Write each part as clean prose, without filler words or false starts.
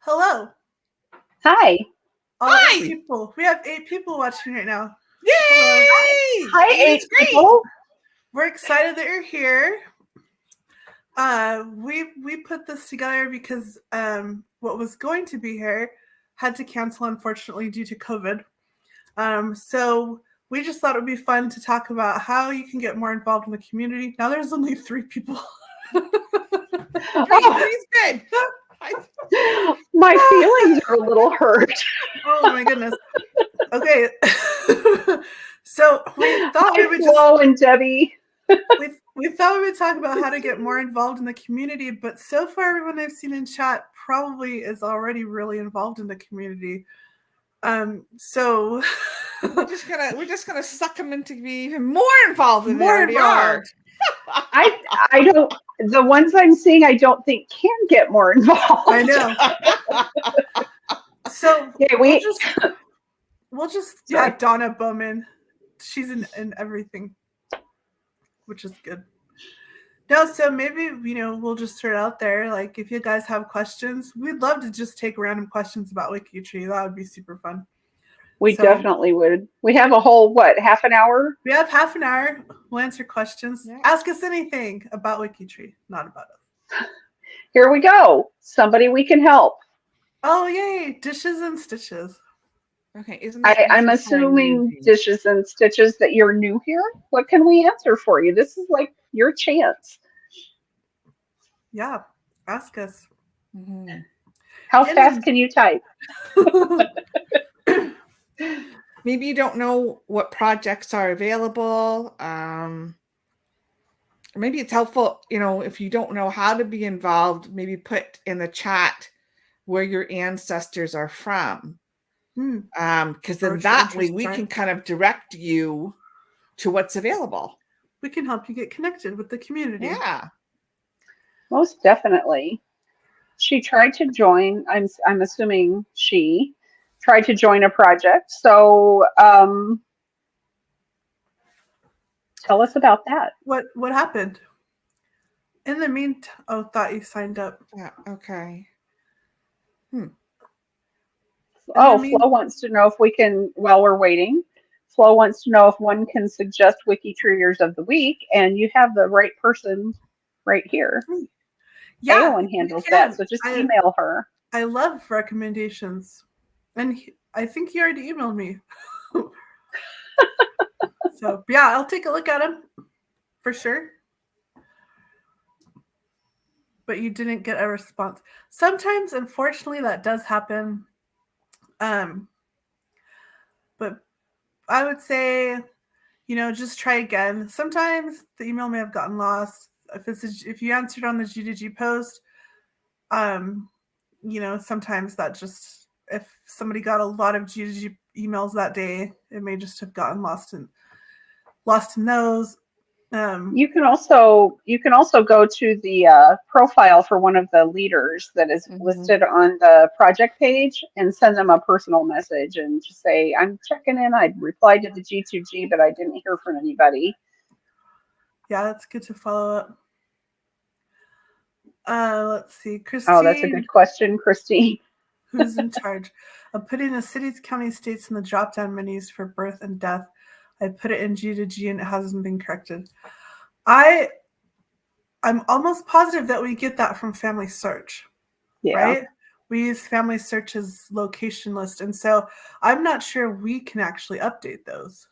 Hello. Hi. Hi. 8 people. We have 8 people watching right now. Yay! Hi, 8 people. We're excited that you're here. We put this together because what was going to be here had to cancel, unfortunately, due to COVID. So we just thought it would be fun to talk about how you can get more involved in the community. Now there's only 3 people. Three's good. My feelings are a little hurt. Oh my goodness. Okay. So we thought we would Flo and Debbie. we thought we would talk about how to get more involved in the community, but so far everyone I've seen in chat probably is already really involved in the community. So we're just gonna suck them into be even more involved than they already are. I don't. The ones I'm seeing, I don't think can get more involved. I know. So yeah, we'll just add Donna Bowman. She's in everything, which is good. No, so maybe we'll just throw it out there. Like, if you guys have questions, we'd love to just take random questions about WikiTree. That would be super fun. We definitely would. We have a whole, half an hour? We have half an hour. We'll answer questions. Yeah. Ask us anything about WikiTree, not about us. Here we go. Somebody we can help. Oh, yay. Dishes and Stitches. Okay. I'm assuming Dishes and Stitches that you're new here. What can we answer for you? This is like your chance. Yeah. Ask us. Mm-hmm. How fast can you type? Maybe you don't know what projects are available. Maybe it's helpful, if you don't know how to be involved, maybe put in the chat where your ancestors are from. Because then that way we can kind of direct you to what's available. We can help you get connected with the community. Yeah. Most definitely. She tried to join, I'm assuming she tried to join a project. So tell us about that. What happened? In the meantime, thought you signed up. Yeah, okay. Flo wants to know if we can, while we're waiting, Flo wants to know if one can suggest WikiTreeers of the week, and you have the right person right here. Yeah, Eowyn handles that, so just email her. I love recommendations. And I think he already emailed me. So, yeah, I'll take a look at him for sure. But you didn't get a response. Sometimes, unfortunately, that does happen. But I would say, just try again. Sometimes the email may have gotten lost. If you answered on the G2G post, sometimes that just, if somebody got a lot of G2G emails that day, it may just have gotten lost in those. You can also go to the profile for one of the leaders that is listed on the project page and send them a personal message and just say, I'm checking in. I replied to the G2G, but I didn't hear from anybody. Yeah, that's good to follow up. Let's see, Christine. Oh, that's a good question, Christine. Who's in charge of putting the cities, counties, states in the drop-down menus for birth and death? I put it in G2G and it hasn't been corrected. I'm almost positive that we get that from Family Search, right? We use Family Search's location list, and so I'm not sure we can actually update those.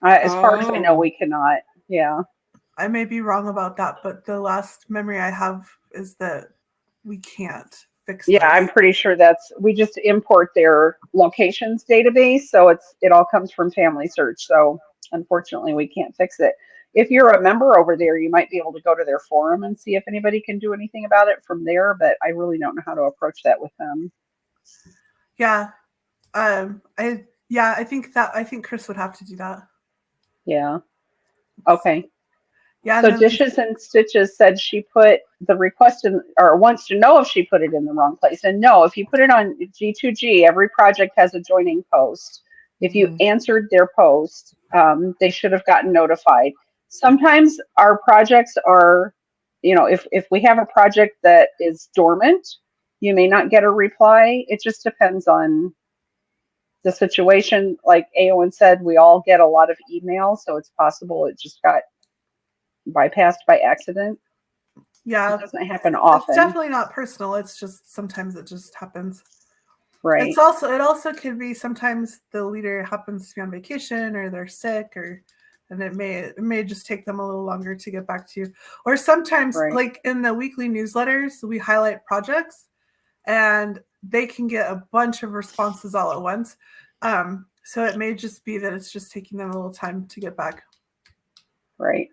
As far as I know, we cannot. Yeah. I may be wrong about that, but the last memory I have is that we can't fix Yeah, those. I'm pretty sure we just import their locations database, so it all comes from Family Search. So unfortunately, we can't fix it. If you're a member over there, you might be able to go to their forum and see if anybody can do anything about it from there, but I really don't know how to approach that with them. Yeah. I think Chris would have to do that. Yeah. Okay. Yeah. So Dishes and Stitches said she put the request in, or wants to know if she put it in the wrong place. And no, if you put it on G2G, every project has a joining post. If you answered their post, they should have gotten notified. Sometimes our projects are, if we have a project that is dormant, you may not get a reply. It just depends on the situation. Like Eowyn said, we all get a lot of emails, so it's possible it just got bypassed by accident. Yeah. It doesn't happen often. It's definitely not personal. It's just sometimes it just happens. Right. It also could be sometimes the leader happens to be on vacation or they're sick, and it may just take them a little longer to get back to you. Or sometimes, like in the weekly newsletters, we highlight projects, and they can get a bunch of responses all at once. So it may just be that it's just taking them a little time to get back. Right.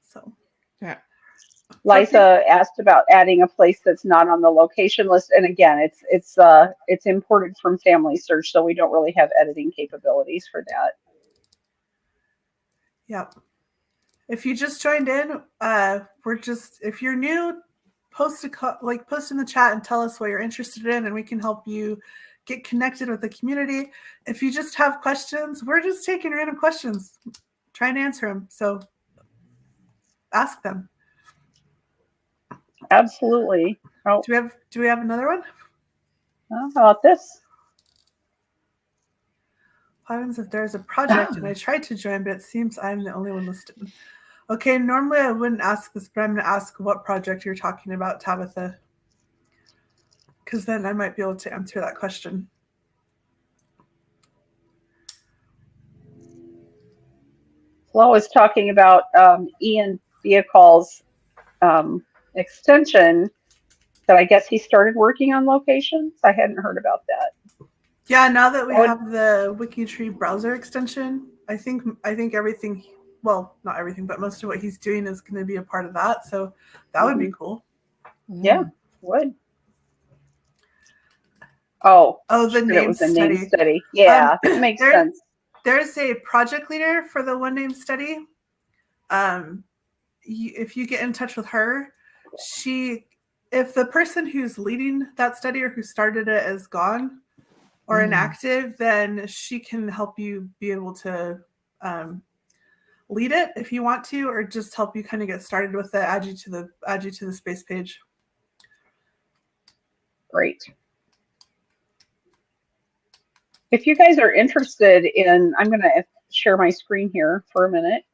So, yeah. Liza asked about adding a place that's not on the location list, and again, it's imported from Family Search, so we don't really have editing capabilities for that. Yep. If you just joined in, if you're new, post in the chat and tell us what you're interested in, and we can help you get connected with the community. If you just have questions, we're just taking random questions, trying to answer them. So ask them. Absolutely. Oh. Do we have another one? How about this? What happens if there's a project and I tried to join, but it seems I'm the only one listed? Okay, normally I wouldn't ask this, but I'm going to ask what project you're talking about, Tabitha, because then I might be able to answer that question. Flo was talking about Ian Vehicle's extension that I guess he started working on locations. I hadn't heard about that. Yeah, now that we have the WikiTree browser extension, I think everything, well, not everything, but most of what he's doing is going to be a part of that. So that would be cool. Yeah, would. Oh, the name study. Yeah, it makes sense. There's a project leader for the one name study. If you get in touch with her, if the person who's leading that study or who started it is gone or inactive, then she can help you be able to lead it if you want to, or just help you kind of get started with it, add you to the space page. Great. If you guys are interested in, I'm going to share my screen here for a minute.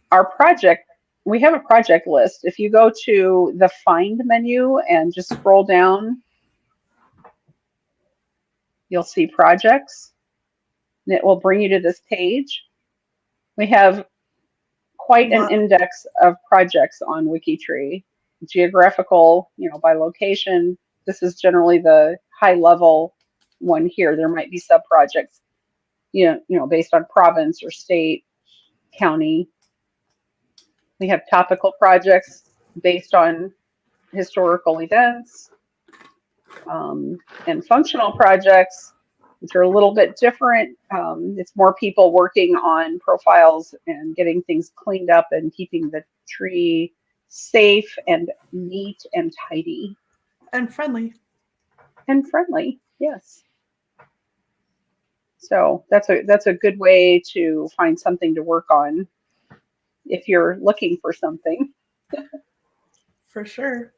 Our project, we have a project list. If you go to the Find menu and just scroll down, you'll see projects, and it will bring you to this page. We have quite an index of projects on WikiTree, geographical, by location. This is generally the high level one here. There might be sub projects, based on province or state, county. We have topical projects based on historical events, and functional projects, which are a little bit different. It's more people working on profiles and getting things cleaned up and keeping the tree safe and neat and tidy. And friendly. And friendly, yes. So that's a good way to find something to work on if you're looking for something. For sure.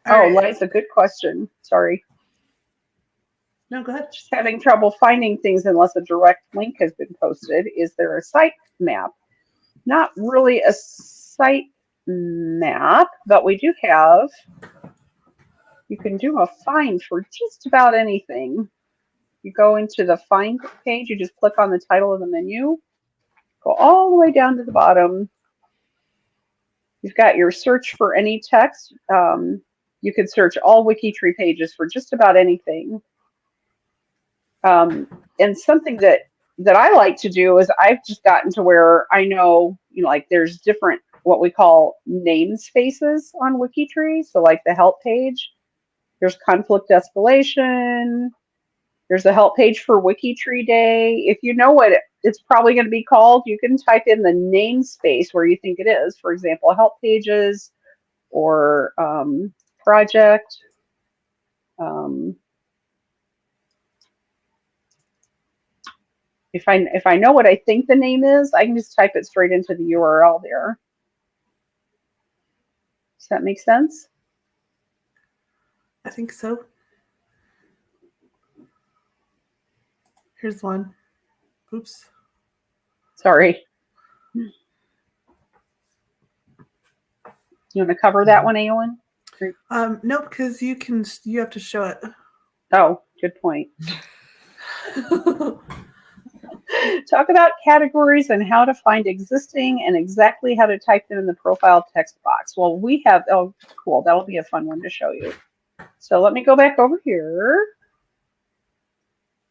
Liza, good question. Sorry. No, go ahead. Just having trouble finding things unless a direct link has been posted. Is there a site map? Not really a site map, but we do have, you can do a find for just about anything. You go into the find page, you just click on the title of the menu, go all the way down to the bottom. You've got your search for any text. You could search all WikiTree pages for just about anything. And something that I like to do is I've just gotten to where I know, like there's different, what we call namespaces on WikiTree. So like the help page, there's conflict escalation, There's a help page for WikiTree Day. If you know what it's probably going to be called, you can type in the namespace where you think it is. For example, help pages or project. If I know what I think the name is, I can just type it straight into the URL there. Does that make sense? I think so. Here's one. Oops. Sorry. You want to cover that one, Eowyn? No, because you have to show it. Oh, good point. Talk about categories and how to find existing and exactly how to type them in the profile text box. Well, we have, oh, cool. That'll be a fun one to show you. So let me go back over here.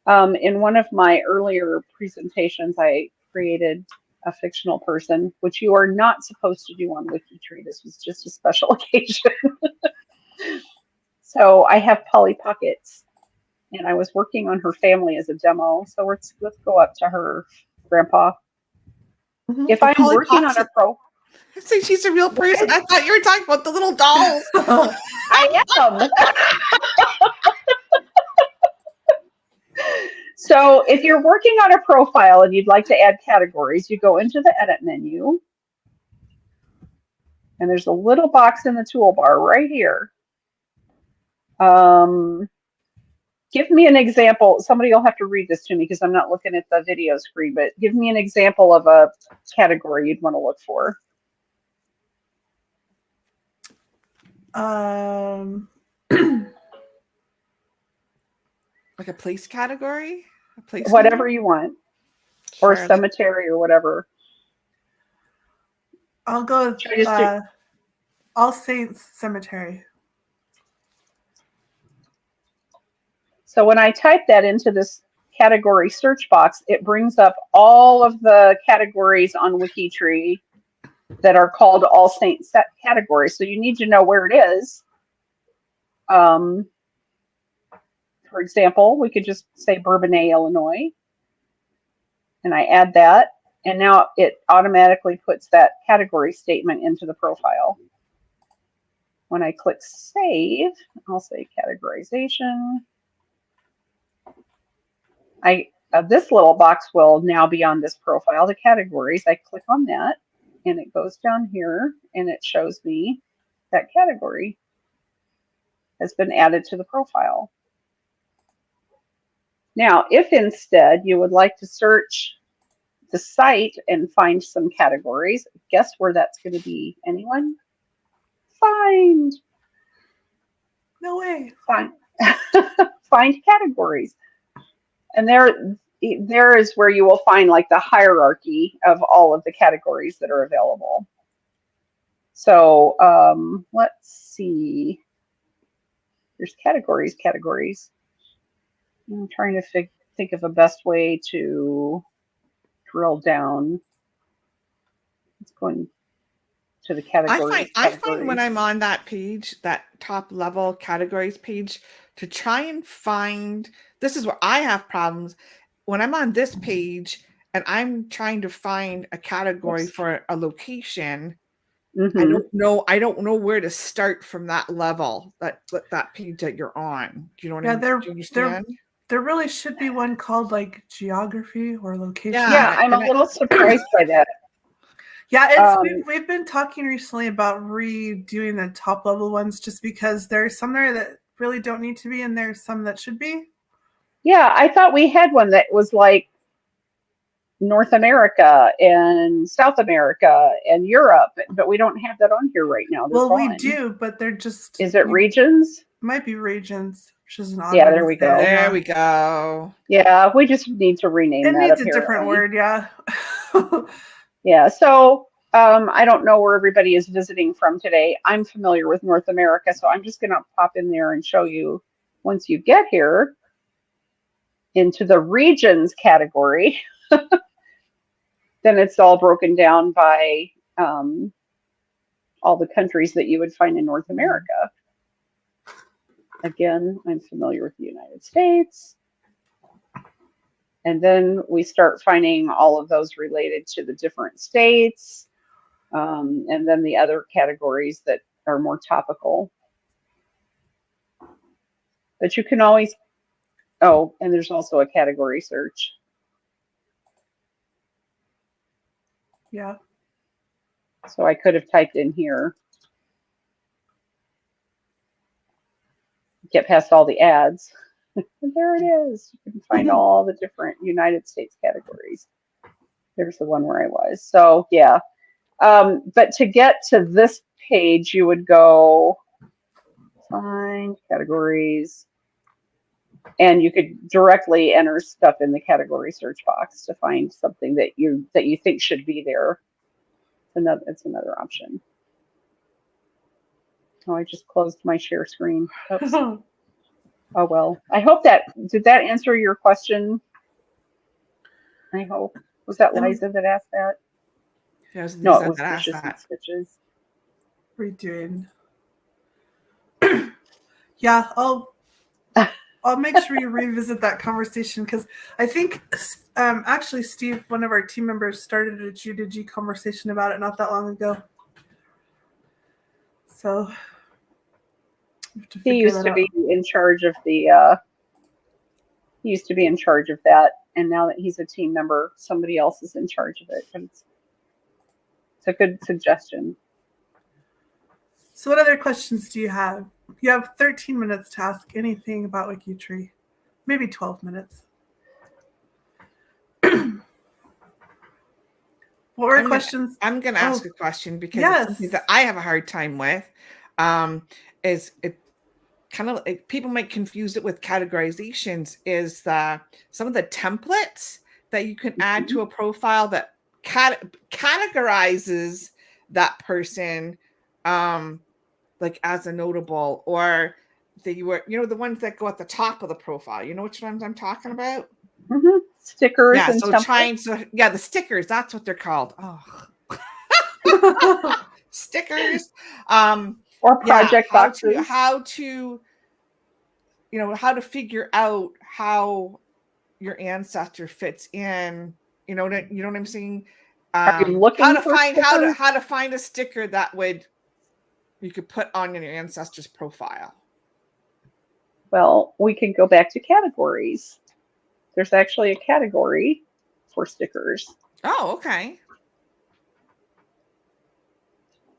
In one of my earlier presentations, I created a fictional person, which you are not supposed to do on WikiTree. This was just a special occasion. So I have Polly Pockets, and I was working on her family as a demo. So let's go up to her grandpa. Mm-hmm. If I'm working on a I say she's a real person. I thought you were talking about the little dolls. I am. So if you're working on a profile and you'd like to add categories, you go into the edit menu. And there's a little box in the toolbar right here. Give me an example. Somebody will have to read this to me because I'm not looking at the video screen, but give me an example of a category you'd want to look for. Like a place category? A place Whatever name? you want. Sure. Or a cemetery or whatever. I'll go with All Saints Cemetery. So when I type that into this category search box, it brings up all of the categories on WikiTree that are called All Saints categories. So you need to know where it is. For example, we could just say Bourbonnais, Illinois. And I add that. And now it automatically puts that category statement into the profile. When I click save, I'll say categorization. This little box will now be on this profile, the categories. I click on that and it goes down here and it shows me that category has been added to the profile. Now, if instead you would like to search the site and find some categories, guess where that's going to be? Anyone? Find. No way. Find. Find categories. And there is where you will find like the hierarchy of all of the categories that are available. So let's see. There's categories. I'm trying to think of a best way to drill down. It's going to the categories. I find when I'm on that page, that top level categories page, to try and find, this is where I have problems. When I'm on this page and I'm trying to find a category for a location, I don't know where to start from that level, that page that you're on. Do you know what I mean? Do you understand? There really should be one called like geography or location. Yeah, I'm a little surprised by that. Yeah, we've been talking recently about redoing the top level ones just because there's some there that really don't need to be and there's some that should be. Yeah, I thought we had one that was like North America and South America and Europe, but we don't have that on here right now. Well, we do, but they're just... Is it regions? Might be regions, which is an odd Yeah, there we go. There we go. Yeah, we just need to rename that. It needs a different word, yeah. Yeah, so I don't know where everybody is visiting from today. I'm familiar with North America, so I'm just going to pop in there and show you once you get here into the regions category. Then it's all broken down by all the countries that you would find in North America. Again, I'm familiar with the United States. And then we start finding all of those related to the different states, and then the other categories that are more topical. But you can always, oh, and there's also a category search. Yeah. So I could have typed in here, get past all the ads. And there it is. You can find all the different United States categories. There's the one where I was. So yeah. But to get to this page, you would go find categories, and you could directly enter stuff in the category search box to find something that you think should be there. It's another option. Oh, I just closed my share screen. Oops. Oh well. I hope did that answer your question? I hope. Was that Liza that asked that? Yeah, No, it was Fishes and Stitches. Redoing. Yeah, I'll make sure you revisit that conversation, because I think actually Steve, one of our team members, started a G2G conversation about it not that long ago. So he used to be in charge of the he used to be in charge of that, and now that he's a team member, somebody else is in charge of it. But it's a good suggestion. So what other questions do you have? You have 13 minutes to ask anything about WikiTree. Maybe 12 minutes. What were questions? I'm going to ask a question, because yes. it's something that I have a hard time with. Is it kind of like, people might confuse it with categorizations, is some of the templates that you can add to a profile that categorizes that person like as a notable, or the ones that go at the top of the profile. You know which ones I'm talking about? Mm-hmm. Stickers. Yeah, and the stickers, that's what they're called. Oh. Stickers. Or project boxes. How to figure out how your ancestor fits in. You know what I'm saying? Are you looking how to for find stickers? how to find a sticker that you could put on your ancestor's profile. Well, we can go back to categories. There's actually a category for stickers. Oh, okay.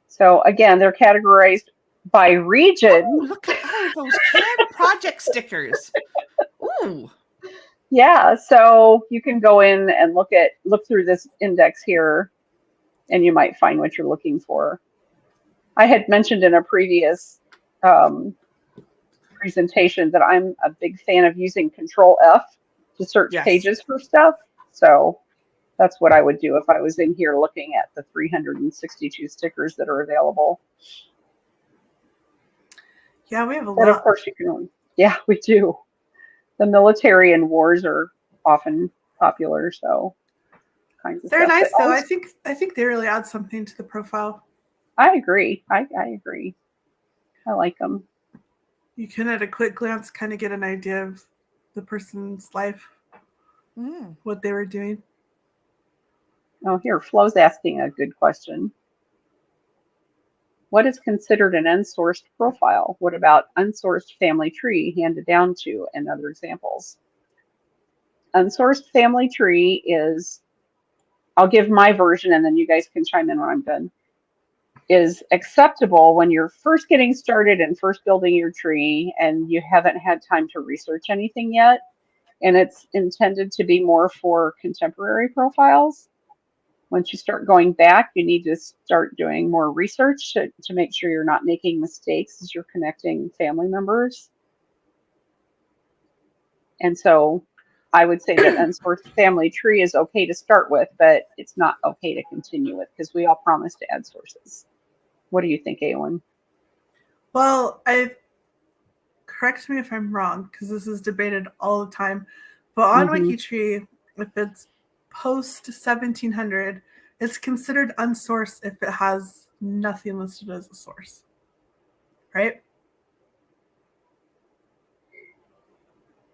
So again, they're categorized by region. Oh, look at all those Canada project stickers. Ooh. Yeah, so you can go in and look through this index here, and you might find what you're looking for. I had mentioned in a previous presentation that I'm a big fan of using Control F to search pages for stuff. So that's what I would do if I was in here looking at the 362 stickers that are available. Yeah, we have a lot. But of course you can. Yeah, we do. The military and wars are often popular, so kinds of they're stuff. Nice though. I think they really add something to the profile. I agree. I agree. I like them. You can, at a quick glance, kind of get an idea of the person's life, what they were doing. Oh, here, Flo's asking a good question. What is considered an unsourced profile? What about unsourced family tree handed down to, and other examples? Unsourced family tree is, I'll give my version and then you guys can chime in when I'm done, is acceptable when you're first getting started and first building your tree and you haven't had time to research anything yet. And it's intended to be more for contemporary profiles. Once you start going back, you need to start doing more research to make sure you're not making mistakes as you're connecting family members. And so I would say that unsourced family tree is okay to start with, but it's not okay to continue with, because we all promise to add sources. What do you think, Eowyn? Well, correct me if I'm wrong, because this is debated all the time, but on WikiTree, if it's post 1700, it's considered unsourced if it has nothing listed as a source, right?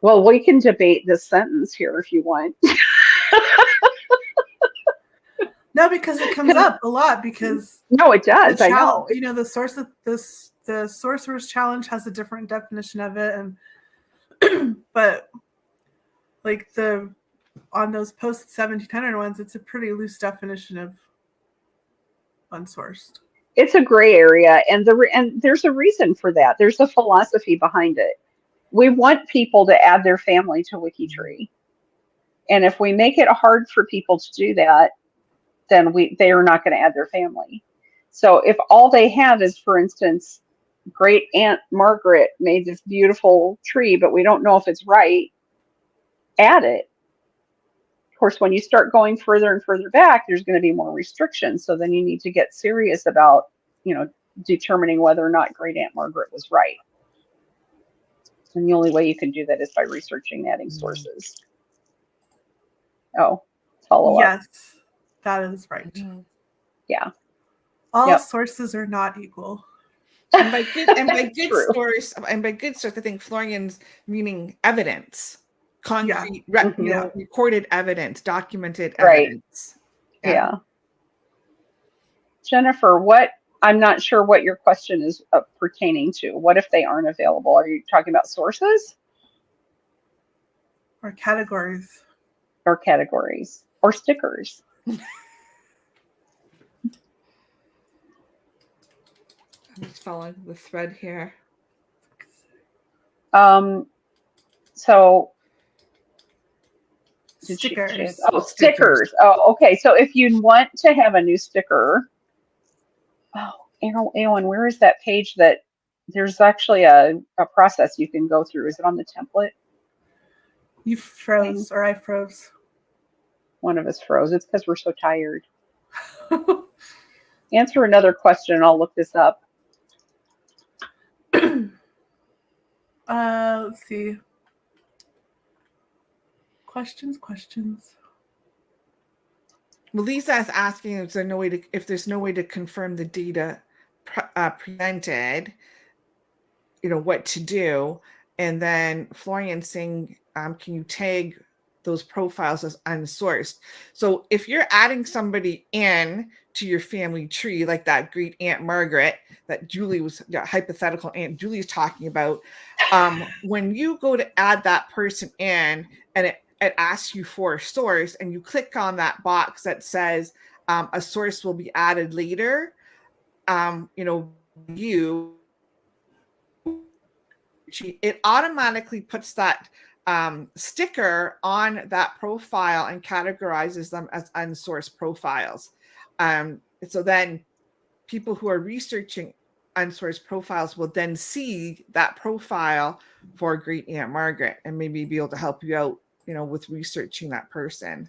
Well, we can debate this sentence here if you want. No, because it comes up a lot. Because no, it does. I know. You know, the source of this, the sorcerer's challenge has a different definition of it, and but like on those post 1700 ones, it's a pretty loose definition of unsourced. It's a gray area, and there's a reason for that. There's a philosophy behind it. We want people to add their family to WikiTree, and if we make it hard for people to do that, then they are not going to add their family. So if all they have is, for instance, great Aunt Margaret made this beautiful tree, but we don't know if it's right, add it. Of course, when you start going further and further back, there's going to be more restrictions. So then you need to get serious about, determining whether or not great Aunt Margaret was right. And the only way you can do that is by researching, adding sources. Oh, follow up. Yes, that is right. Mm-hmm. Yeah. All sources are not equal. And by good source, I think Florian's meaning evidence, concrete, recorded evidence, documented evidence. Yeah. Jennifer, I'm not sure what your question is pertaining to. What if they aren't available? Are you talking about sources? Or categories. Or categories. Or stickers. I'm just following the thread here. So stickers. Stickers. Oh, okay. So if you want to have a new sticker, Eowyn, where is that page that there's actually a process you can go through? Is it on the template? You froze, or I froze. One of us froze. It's because we're so tired. Answer another question. I'll look this up. Let's see. Questions. Well, Lisa is asking if there's no way to confirm the data presented, what to do. And then Florian saying, can you tag those profiles as unsourced? So if you're adding somebody in to your family tree, like that great Aunt Margaret that Julie was, hypothetical Aunt Julie's talking about, when you go to add that person in and it asks you for a source and you click on that box that says a source will be added later, it automatically puts that sticker on that profile and categorizes them as unsourced profiles. So then people who are researching unsourced profiles will then see that profile for great Aunt Margaret and maybe be able to help you out, with researching that person.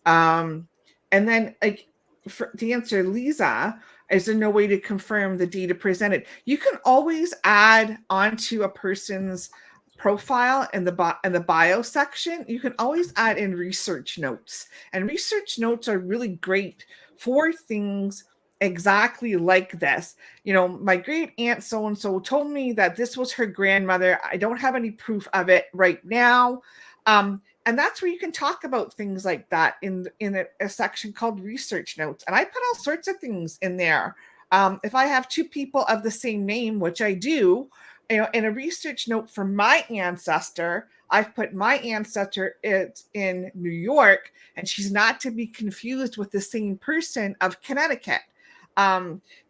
And then to answer Lisa, is there no way to confirm the data presented? You can always add onto a person's profile in the bio section. You can always add in research notes, and research notes are really great for things exactly like this. My great aunt so-and-so told me that this was her grandmother. I don't have any proof of it right now. And that's where you can talk about things like that in a section called research notes. And I put all sorts of things in there. If I have two people of the same name, which I do, in a research note for my ancestor, I've put my ancestor is in New York, and she's not to be confused with the same person of Connecticut,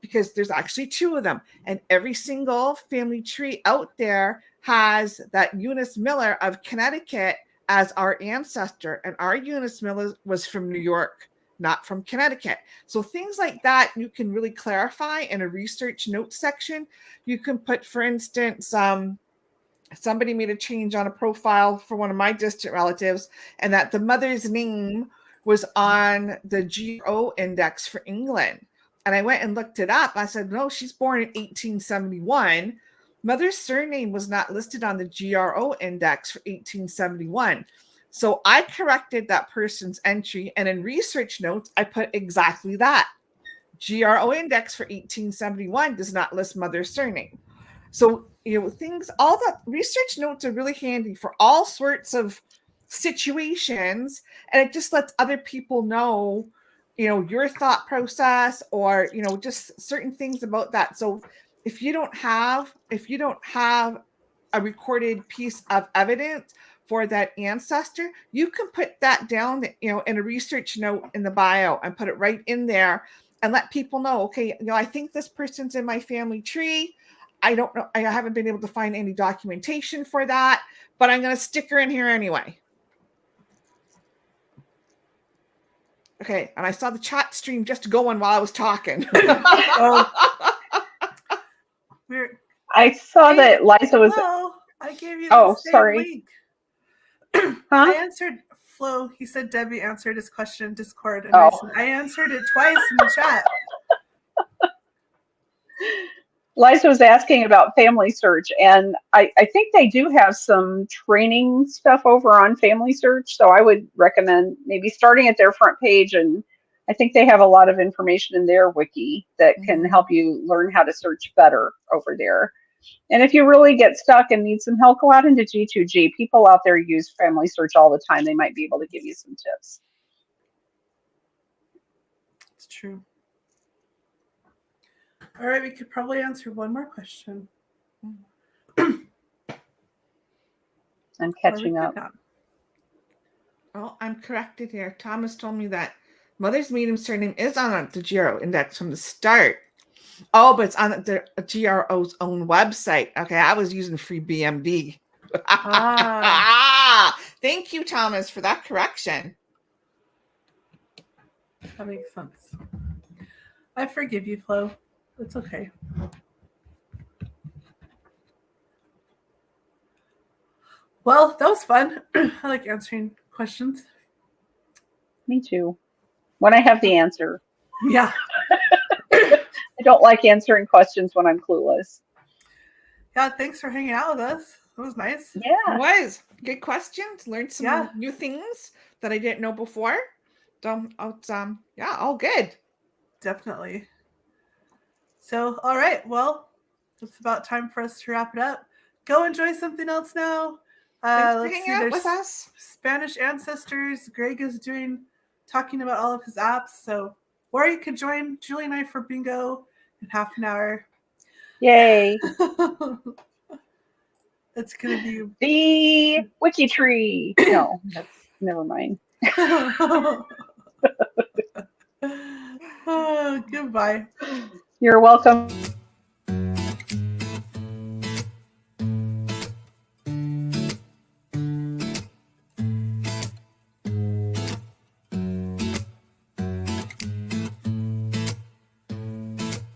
because there's actually two of them. And every single family tree out there has that Eunice Miller of Connecticut as our ancestor, and our Eunice Miller was from New York, not from Connecticut. So things like that you can really clarify in a research notes section. You can put, for instance, somebody made a change on a profile for one of my distant relatives, and that the mother's name was on the GRO index for England. And I went and looked it up. I said, no, she's born in 1871. Mother's surname was not listed on the GRO index for 1871. So I corrected that person's entry, and in research notes, I put exactly that. GRO index for 1871 does not list mother's surname. So, things, all the research notes are really handy for all sorts of situations. And it just lets other people know, your thought process, or, just certain things about that. So if you don't have a recorded piece of evidence for that ancestor, you can put that down, in a research note in the bio and put it right in there and let people know, okay, I think this person's in my family tree. I don't know. I haven't been able to find any documentation for that, but I'm going to stick her in here anyway. Okay. And I saw the chat stream just going while I was talking. I saw that Liza was. Flo, I gave you the same sorry. link. Huh? I answered Flo. He said Debbie answered his question in Discord. And I answered it twice in the chat. Liza was asking about Family Search, and I think they do have some training stuff over on Family Search. So I would recommend maybe starting at their front page, and I think they have a lot of information in their wiki that can help you learn how to search better over there. And if you really get stuck and need some help, go out into G2G. People out there use Family Search all the time. They might be able to give you some tips. It's true. All right, we could probably answer one more question. I'm catching up. Oh, I'm corrected here. Thomas told me that mother's maiden surname is on the GRO index from the start. Oh, but it's on the GRO's own website. Okay, I was using FreeBMD. Thank you, Thomas, for that correction. That makes sense. I forgive you, Flo. It's okay. Well, that was fun. I like answering questions. Me too. When I have the answer. Yeah. I don't like answering questions when I'm clueless. Yeah, thanks for hanging out with us. It was nice. Yeah. It was. Good questions. Learned some new things that I didn't know before. So it's all good. Definitely. So, all right. Well, it's about time for us to wrap it up. Go enjoy something else now. Let's see. Out with us. Spanish ancestors. Greg is talking about all of his apps. So, or you could join Julie and I for bingo in half an hour. Yay. It's going to be the WikiTree. No, never mind. Oh, goodbye. You're welcome.